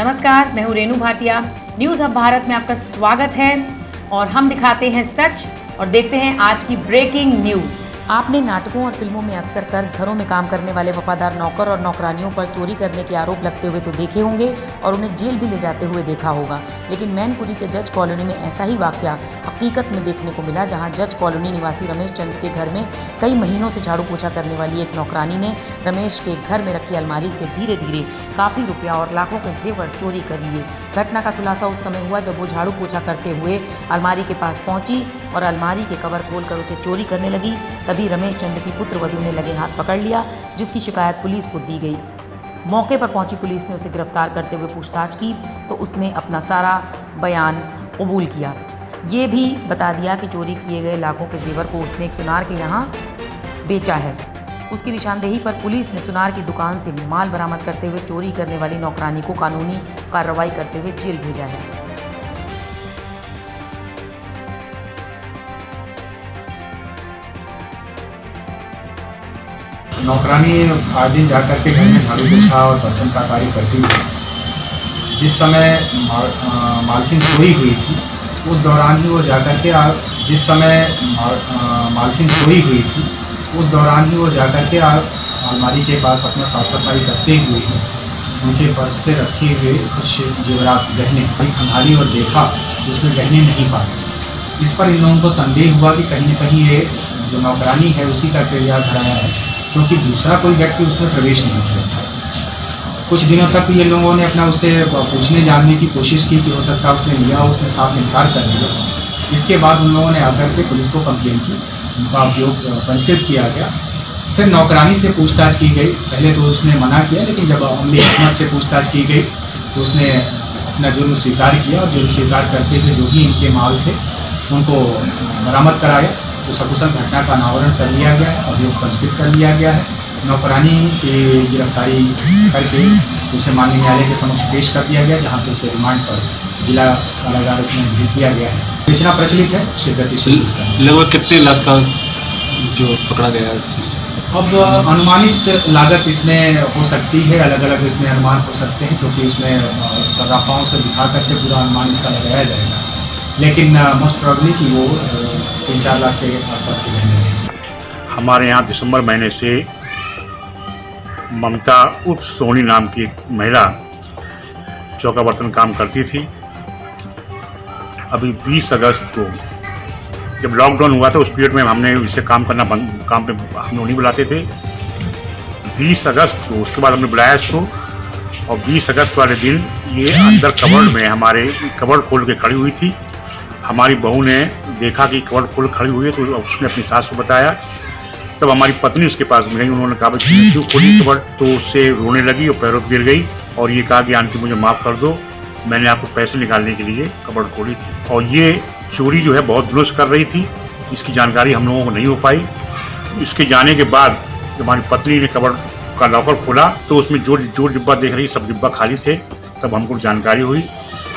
नमस्कार, मैं हूँ रेनू भाटिया। न्यूज़ हब भारत में आपका स्वागत है और हम दिखाते हैं सच और देखते हैं आज की ब्रेकिंग न्यूज़। आपने नाटकों और फिल्मों में अक्सर कर घरों में काम करने वाले वफादार नौकर और नौकरानियों पर चोरी करने के आरोप लगते हुए तो देखे होंगे और उन्हें जेल भी ले जाते हुए देखा होगा। लेकिन मैनपुरी के जज कॉलोनी में ऐसा ही वाकया हकीकत में देखने को मिला, जहां जज कॉलोनी निवासी रमेश चंद्र के घर में कई महीनों से झाड़ू पोछा करने वाली एक नौकरानी ने रमेश के घर में रखी अलमारी से धीरे धीरे काफ़ी रुपया और लाखों के जेवर चोरी कर लिए। घटना का खुलासा उस समय हुआ जब वो झाड़ू पोछा करते हुए अलमारी के पास पहुंची और अलमारी के कवर खोलकर उसे चोरी करने लगी। तभी रमेश चंद्र की पुत्रवधू ने लगे हाथ पकड़ लिया, जिसकी शिकायत पुलिस को दी गई। मौके पर पहुंची पुलिस ने उसे गिरफ्तार करते हुए पूछताछ की तो उसने अपना सारा बयान कबूल किया। ये भी बता दिया कि चोरी किए गए लाखों के जेवर को उसने एक सुनार के यहाँ बेचा है। उसकी निशानदेही पर पुलिस ने सुनार की दुकान से माल बरामद करते हुए चोरी करने वाली नौकरानी को कानूनी कार्रवाई करते हुए जेल भेजा है। नौकरानी आज दिन जाकर के घर में झाड़ू पोछा और बर्तन का कार्य करती थी। जिस समय मालकिन सोई हुई थी उस दौरान ही वो जाकर के जिस समय मालकिन सोई हुई थी उस दौरान ही वो जाकर के अलमारी के पास अपना साफ सफाई करते हुए उनके पर्स से रखे हुए कुछ जेवरात गहने खंगाली और देखा तो उसमें गहने नहीं पाए। इस पर इन लोगों को संदेह हुआ कि कहीं न कहीं ये जो नौकरानी है उसी का किरदार धराया है, क्योंकि दूसरा कोई व्यक्ति उसमें प्रवेश नहीं किया था। कुछ दिनों तक ये लोगों ने अपना उससे पूछने जानने की कोशिश की कि हो सकता है उसने लिया, उसने साफ इनकार कर दिया। इसके बाद उन लोगों ने आकर के पुलिस को कंप्लेन की, उनका अभियोग पंजीकृत किया गया। फिर नौकरानी से पूछताछ की गई। पहले तो उसने मना किया, लेकिन जब अमले हिकमत से पूछताछ की गई तो उसने अपना जुर्म स्वीकार किया और जुर्म स्वीकार करते हुए जो भी इनके माल थे उनको बरामद कराया। तो सकुशल घटना का अनावरण कर लिया गया है, अभियोग पंजीकृत कर लिया गया है। नौकरानी की गिरफ्तारी करके उसे माननीय न्यायालय के समक्ष पेश कर दिया गया, जहां से उसे रिमांड पर जिला कारागार में भेज दिया गया है। बेचना प्रचलित है, गतिशील। लगभग कितने लाख का जो पकड़ा गया है? अब अनुमानित लागत इसमें हो सकती है, अलग अलग इसमें अनुमान हो सकते हैं, क्योंकि उसमें सर्राफाओं से दिखा करके पूरा अनुमान इसका लगाया जाएगा। लेकिन मोस्ट प्रोबेबली कि वो 3-4 लाख के आसपास के गहने हैं। हमारे यहाँ दिसंबर महीने से ममता उर्फ सोनी नाम की एक महिला चौका बर्तन काम करती थी। अभी 20 अगस्त को जब लॉकडाउन हुआ था उस पीरियड में हमने इसे काम पे हम नहीं बुलाते थे। 20 अगस्त को उसके बाद हमने बुलाया इसको और 20 अगस्त वाले दिन ये अंदर कबर्ड में हमारे कबर्ड खोल के खड़ी हुई थी। हमारी बहू ने देखा कि कबर्ड खोल खड़ी हुई है तो उसने अपनी सास को बताया। तब हमारी पत्नी उसके पास मिली, उन्होंने कहा भाई क्यों खोली कबर्ड, तो उससे रोने लगी और पैरों पर गिर गई और ये कहा कि आंटी मुझे माफ़ कर दो, मैंने आपको पैसे निकालने के लिए कबर्ड खोली थी। और ये चोरी जो है बहुत दिनों से कर रही थी, इसकी जानकारी हम लोगों को नहीं हो पाई। इसके जाने के बाद जब हमारी पत्नी ने कबर्ड का लॉकर खोला तो उसमें जो डिब्बा देख रही सब डिब्बा खाली थे। तब हमको जानकारी हुई।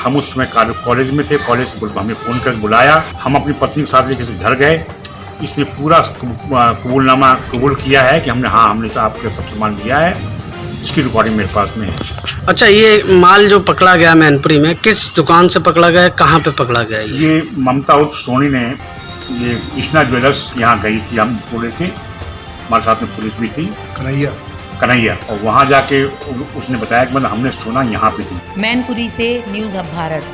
हम उस समय कॉलेज में थे, कॉलेज से हमें फ़ोन कर बुलाया। हम अपनी पत्नी के साथ लेकर घर गए। इसने पूरा कबूलनामा कबूल किया है कि हमने तो आपके सब सामान लिया है। इसकी रिकॉर्डिंग मेरे पास में है। अच्छा, ये माल जो पकड़ा गया मैनपुरी में किस दुकान से पकड़ा गया, कहाँ पे पकड़ा गया? ये ममता उर्फ सोनी ने ये कृष्णा ज्वेलर्स यहाँ गई थी, हम बोले थे, हमारे साथ में पुलिस भी थी, कन्हैया, और वहाँ जाके उसने बताया कि मतलब हमने सोना यहाँ पे थी। मैनपुरी से न्यूज़ हब भारत।